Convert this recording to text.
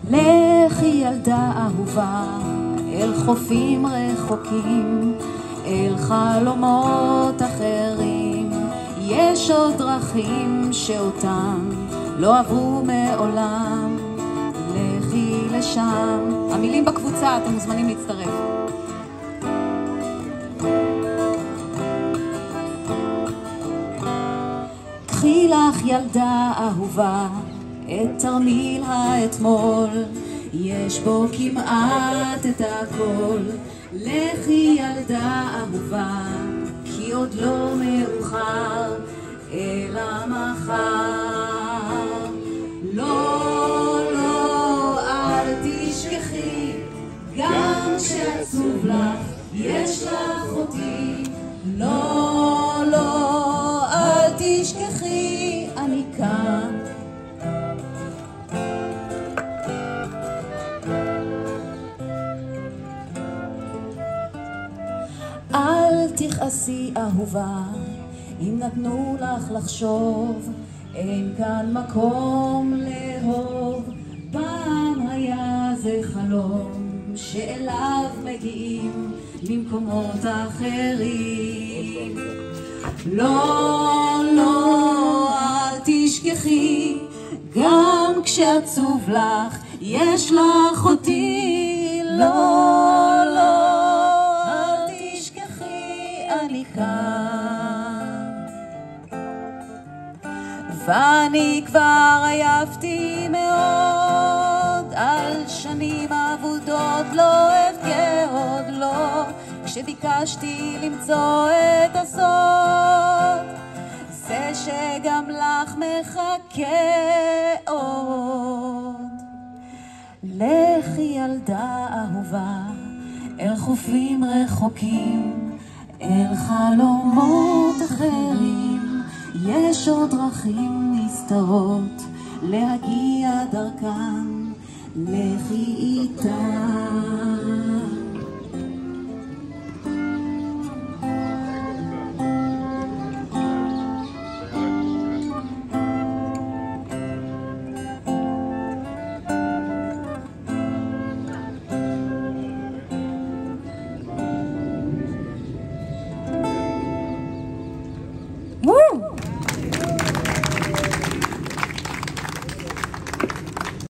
לכי ילדה אהובה אל חופים רחוקים, אל חלומות אחרים. יש עוד דרכים שאותם לא עברו מעולם. לכי לשם. המילים בקבוצה, אתם מוזמנים להצטרף. קחי לך ילדה אהובה את תרמיל האתמול, יש בו כמעט את הכל. לכי ילדה אהובה, כי עוד לא מאוחר, אלא מחר. לא, לא, אל תשכחי, גם כשעצוב לך, יש לך אותי. לא, לא, אל תשכחי, אני כאן. אל תכעסי אהובה, אם נתנו לך לחשוב, אין כאן מקום לאהוב. פעם היה זה חלום שאליו מגיעים למקומות אחרים. לא, לא, אל תשכחי, גם כשעצוב לך, יש לך אותי. לא, לא, אני כאן. ואני כבר עייפתי מאוד על שנים אבודות, לא אבכה עוד לא, כשביקשתי למצוא את הסוד, זה שגם לך מחכה עוד. לכי ילדה אהובה אל חופים רחוקים, אל חלומות אחרים. יש עוד דרכים נסתרות להגיע דרכן. לכי איתן.